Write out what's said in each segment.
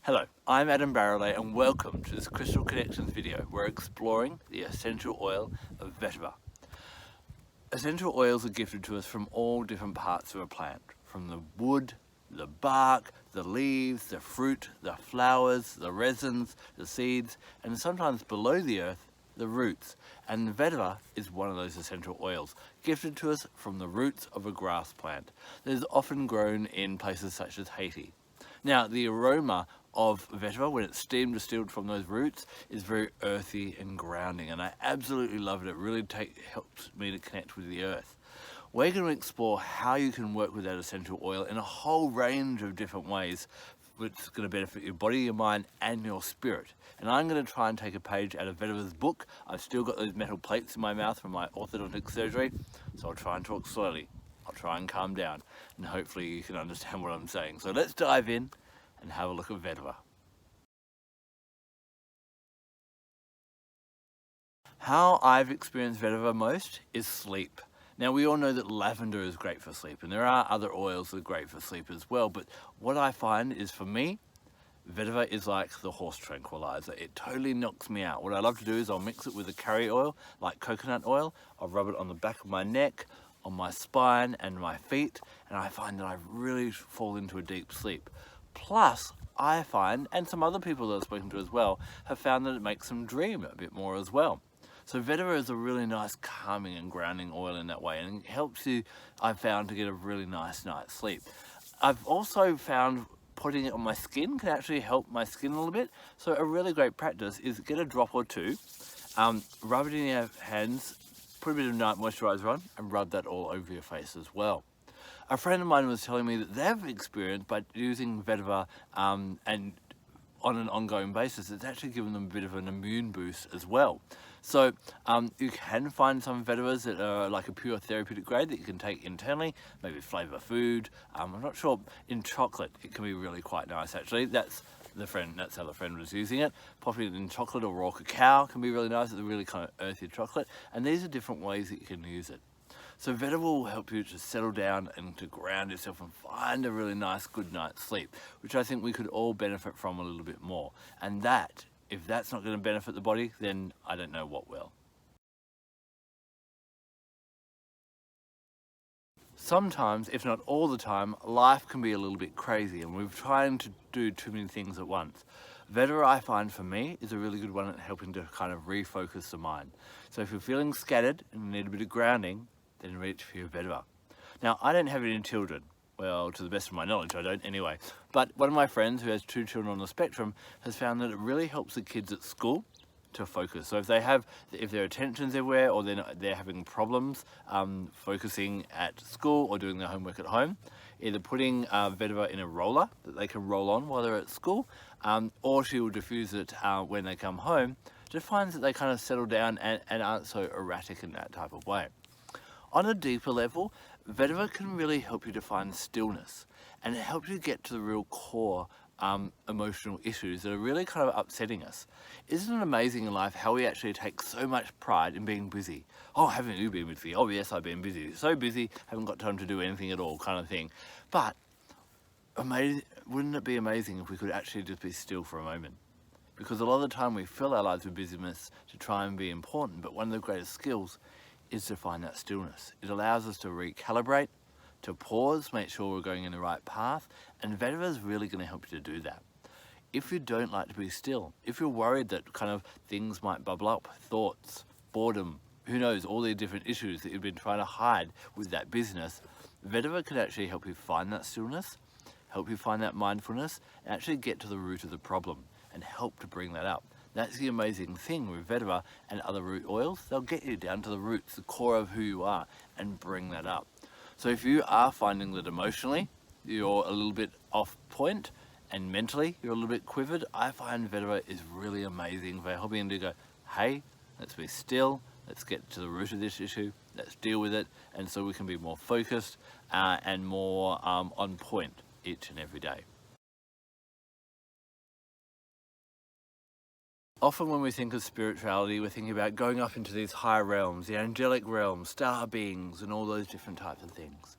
Hello, I'm Adam Barralet and welcome to this Crystal Connections video. We're exploring the essential oil of vetiver. Essential oils are gifted to us from all different parts of a plant, from the wood, the bark, the leaves, the fruit, the flowers, the resins, the seeds, and sometimes below the earth, the roots. And vetiver is one of those essential oils, gifted to us from the roots of a grass plant that is often grown in places such as Haiti. Now, the aroma of vetiver, when it's steam distilled from those roots, is very earthy and grounding, and I absolutely love it. It really helps me to connect with the earth. We're going to explore how you can work with that essential oil in a whole range of different ways, which is going to benefit your body, your mind, and your spirit. And I'm going to try and take a page out of Vetiver's book. I've still got those metal plates in my mouth from my orthodontic surgery, so I'll try and talk slowly. I'll try and calm down, and hopefully you can understand what I'm saying. So let's dive in and have a look at vetiver. How I've experienced vetiver most is sleep. Now, we all know that lavender is great for sleep, and there are other oils that are great for sleep as well, but what I find is, for me, vetiver is like the horse tranquilizer. It totally knocks me out. What I love to do is I'll mix it with a curry oil, like coconut oil. I'll rub it on the back of my neck, on my spine and my feet, and I find that I really fall into a deep sleep. Plus, I find, and some other people that I've spoken to as well, have found that it makes them dream a bit more as well. So vetiver is a really nice calming and grounding oil in that way, and it helps you, I've found, to get a really nice night's sleep. I've also found putting it on my skin can actually help my skin a little bit. So a really great practice is get a drop or two, rub it in your hands, put a bit of night moisturizer on, and rub that all over your face as well. A friend of mine was telling me that they've experienced, by using vetiver and on an ongoing basis, it's actually given them a bit of an immune boost as well. So you can find some vetivers that are like a pure therapeutic grade that you can take internally, maybe flavour food. I'm not sure, in chocolate it can be really quite nice actually. That's how the friend was using it. Popping it in chocolate or raw cacao can be really nice. It's a really kind of earthy chocolate, and these are different ways that you can use it. So vetiver will help you to settle down and to ground yourself and find a really nice good night's sleep, which I think we could all benefit from a little bit more. And that, if that's not going to benefit the body, then I don't know what will. Sometimes, if not all the time, life can be a little bit crazy and we're trying to do too many things at once. Vetiver, I find, for me, is a really good one at helping to kind of refocus the mind. So if you're feeling scattered and you need a bit of grounding, then reach for your vetiver. Now, I don't have any children. Well, to the best of my knowledge, I don't anyway. But one of my friends who has 2 children on the spectrum has found that it really helps the kids at school to focus. So if their attention's everywhere, or they're having problems focusing at school or doing their homework at home, either putting vetiver in a roller that they can roll on while they're at school, or she will diffuse it when they come home, just finds that they kind of settle down and aren't so erratic in that type of way. On a deeper level, vetiver can really help you to find stillness, and it helps you get to the real core emotional issues that are really kind of upsetting us. Isn't it amazing in life how we actually take so much pride in being busy? Oh, haven't you been busy? Oh yes, I've been busy. So busy, haven't got time to do anything at all, kind of thing. But wouldn't it be amazing if we could actually just be still for a moment? Because a lot of the time we fill our lives with busyness to try and be important, but one of the greatest skills is to find that stillness. It allows us to recalibrate, to pause, make sure we're going in the right path, and vetiver is really going to help you to do that. If you don't like to be still, if you're worried that kind of things might bubble up, thoughts, boredom, who knows, all the different issues that you've been trying to hide with that business, vetiver can actually help you find that stillness, help you find that mindfulness, and actually get to the root of the problem and help to bring that up. That's the amazing thing with vetiver and other root oils. They'll get you down to the roots, the core of who you are, and bring that up. So if you are finding that emotionally you're a little bit off point and mentally you're a little bit quivered, I find vetiver is really amazing for helping you to go, hey, let's be still, let's get to the root of this issue, let's deal with it, and so we can be more focused and more on point each and every day. Often when we think of spirituality, we're thinking about going up into these higher realms, the angelic realms, star beings, and all those different types of things.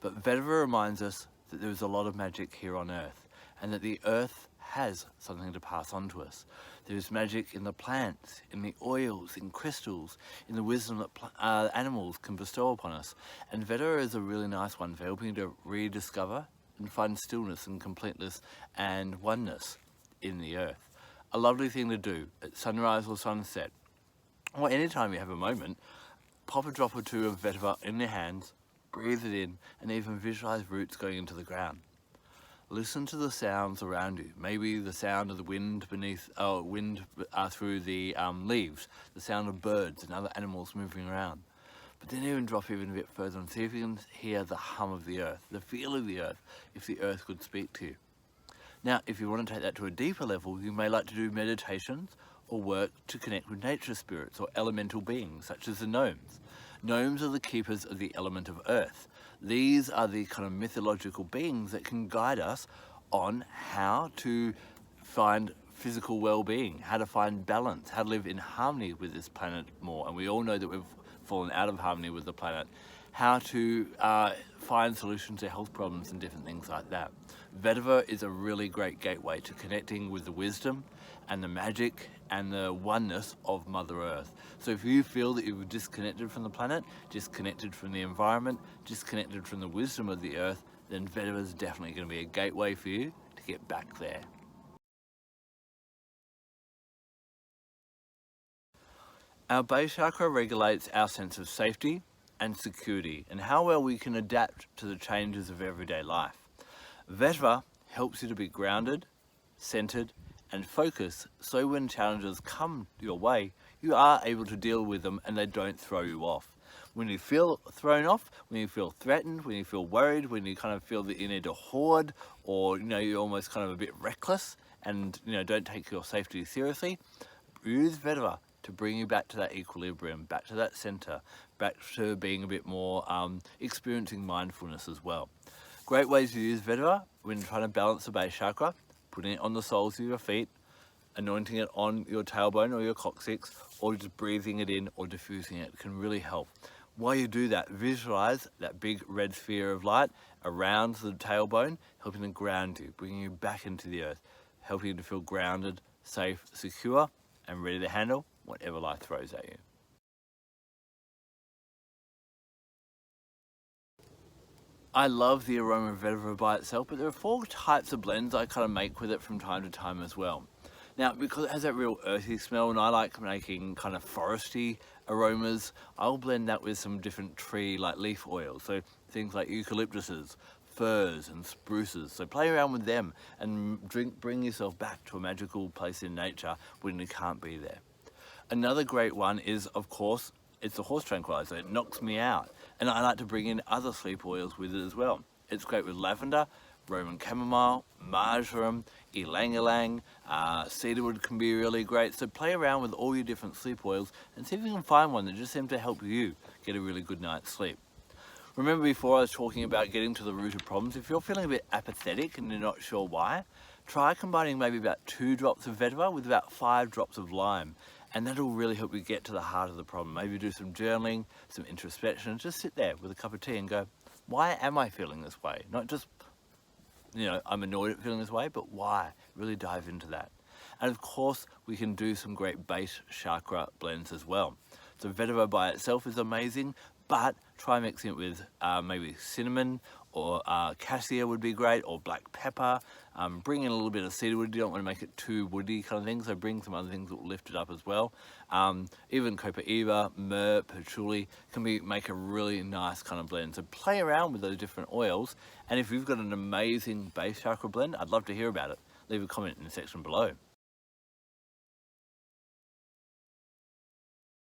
But vetiver reminds us that there's a lot of magic here on Earth, and that the Earth has something to pass on to us. There's magic in the plants, in the oils, in crystals, in the wisdom that animals can bestow upon us. And Vetiver is a really nice one for helping you to rediscover and find stillness and completeness and oneness in the earth. A lovely thing to do at sunrise or sunset, or anytime you have a moment. Pop a drop or two of Vetiver in your hands, breathe it in, and even visualize roots going into the ground. Listen to the sounds around you. Maybe the sound of the wind through the leaves, the sound of birds and other animals moving around. But then even drop even a bit further and see if you can hear the hum of the earth, the feel of the earth, if the earth could speak to you. Now, if you want to take that to a deeper level, you may like to do meditations or work to connect with nature spirits or elemental beings, such as the gnomes. Gnomes are the keepers of the element of earth. These are the kind of mythological beings that can guide us on how to find physical well-being, how to find balance, how to live in harmony with this planet more. And we all know that we've fallen out of harmony with the planet. How to find solutions to health problems and different things like that. Vetiver is a really great gateway to connecting with the wisdom and the magic and the oneness of Mother Earth. So if you feel that you've disconnected from the planet, disconnected from the environment, disconnected from the wisdom of the earth, then Vetiver is definitely going to be a gateway for you to get back there. Our base chakra regulates our sense of safety and security and how well we can adapt to the changes of everyday life. Vetiver helps you to be grounded, centered, and focused, so when challenges come your way, you are able to deal with them and they don't throw you off. When you feel thrown off, when you feel threatened, when you feel worried, when you kind of feel that you need to hoard, or you're almost kind of a bit reckless and don't take your safety seriously, use Vetiver to bring you back to that equilibrium, back to that center, back to being a bit more experiencing mindfulness as well. Great ways to use Vetiver when trying to balance the base chakra: putting it on the soles of your feet, anointing it on your tailbone or your coccyx, or just breathing it in or diffusing it can really help. While you do that, visualize that big red sphere of light around the tailbone, helping to ground you, bringing you back into the earth, helping you to feel grounded, safe, secure, and ready to handle whatever life throws at you. I love the aroma of Vetiver by itself, but there are 4 types of blends I kind of make with it from time to time as well. Now, because it has that real earthy smell, and I like making kind of foresty aromas, I'll blend that with some different tree, like leaf oils, so things like eucalyptuses, firs and spruces. So play around with them and bring yourself back to a magical place in nature when you can't be there. Another great one is, of course, it's the horse tranquilizer. It knocks me out. And I like to bring in other sleep oils with it as well. It's great with lavender, Roman chamomile, marjoram, ylang-ylang, cedarwood can be really great. So play around with all your different sleep oils and see if you can find one that just seems to help you get a really good night's sleep. Remember before I was talking about getting to the root of problems? If you're feeling a bit apathetic and you're not sure why, try combining maybe about 2 drops of Vetiver with about 5 drops of lime. And that'll really help you get to the heart of the problem. Maybe do some journaling, some introspection, and just sit there with a cup of tea and go, why am I feeling this way? Not just, I'm annoyed at feeling this way, but why? Really dive into that. And of course, we can do some great base chakra blends as well. So Vetiver by itself is amazing, but try mixing it with maybe cinnamon or cassia would be great, or black pepper. Bring in a little bit of cedarwood. You don't want to make it too woody kind of thing, so bring some other things that will lift it up as well. Even copaiba, myrrh, patchouli can make a really nice kind of blend. So play around with those different oils, and if you've got an amazing base chakra blend, I'd love to hear about it. Leave a comment in the section below.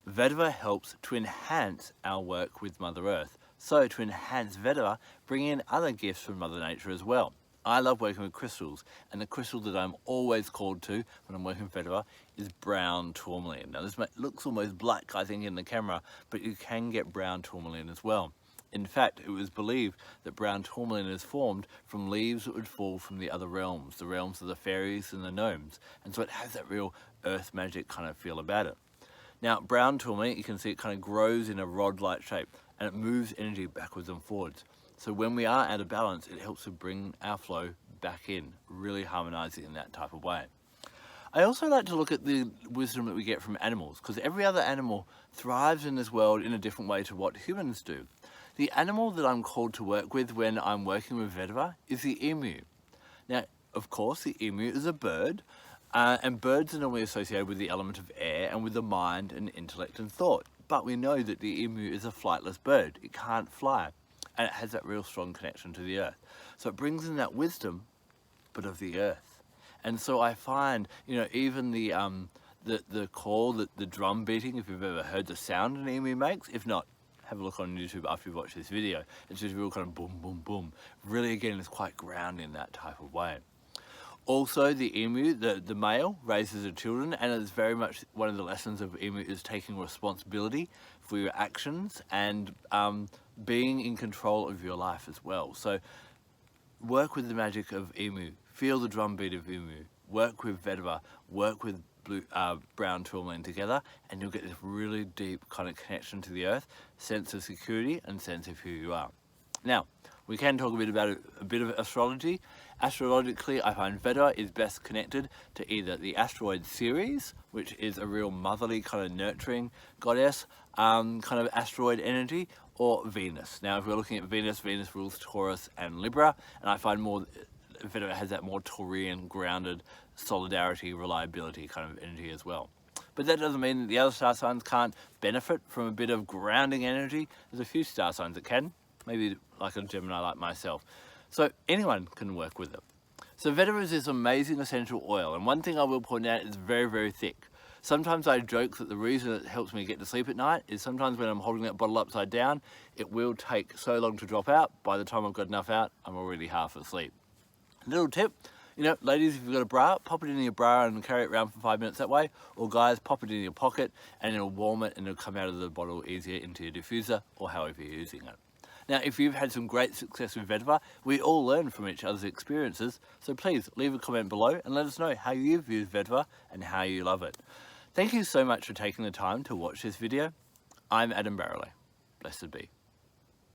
Vetiver helps to enhance our work with Mother Earth. So to enhance Vetiver, bring in other gifts from Mother Nature as well. I love working with crystals, and the crystal that I'm always called to when I'm working with Vetiver is brown tourmaline. Now this looks almost black, I think, in the camera, but you can get brown tourmaline as well. In fact, it was believed that brown tourmaline is formed from leaves that would fall from the other realms, the realms of the fairies and the gnomes, and so it has that real earth magic kind of feel about it. Now, brown tourmaline, you can see it kind of grows in a rod-like shape, and it moves energy backwards and forwards. So when we are out of balance, it helps to bring our flow back in, really harmonizing in that type of way. I also like to look at the wisdom that we get from animals, because every other animal thrives in this world in a different way to what humans do. The animal that I'm called to work with when I'm working with Vetiver is the emu. Now, of course, the emu is a bird, and birds are normally associated with the element of air and with the mind and intellect and thought. But we know that the emu is a flightless bird. It can't fly, and it has that real strong connection to the earth. So it brings in that wisdom, but of the earth. And so I find, you know, even the call, the drum beating, if you've ever heard the sound an emu makes, if not, have a look on YouTube after you've watched this video. It's just real kind of boom, boom, boom. Really, again, it's quite grounding in that type of way. Also, the emu, the male, raises the children, and it's very much one of the lessons of emu is taking responsibility for your actions and being in control of your life as well. So work with the magic of emu, feel the drumbeat of emu, work with Vetiver, work with brown tourmaline together, and you'll get this really deep kind of connection to the earth, sense of security and sense of who you are. Now, we can talk a bit about a bit of astrology. Astrologically, I find Vetiver is best connected to either the asteroid Ceres, which is a real motherly kind of nurturing goddess, kind of asteroid energy, or Venus. Now, if we're looking at Venus, Venus rules Taurus and Libra, and I find more Vetiver has that more Taurian, grounded solidarity, reliability kind of energy as well. But that doesn't mean that the other star signs can't benefit from a bit of grounding energy. There's a few star signs that can, maybe like a Gemini like myself. So anyone can work with it. So Vetiver is this amazing essential oil, and one thing I will point out, it's very, very thick. Sometimes I joke that the reason it helps me get to sleep at night is sometimes when I'm holding that bottle upside down, it will take so long to drop out. By the time I've got enough out, I'm already half asleep. Little tip, you know, ladies, if you've got a bra, pop it in your bra and carry it around for 5 minutes that way. Or guys, pop it in your pocket and it'll warm it and it'll come out of the bottle easier into your diffuser or however you're using it. Now, if you've had some great success with Vetiver, we all learn from each other's experiences. So please leave a comment below and let us know how you've used Vetiver and how you love it. Thank you so much for taking the time to watch this video. I'm Adam Barralet. Blessed be.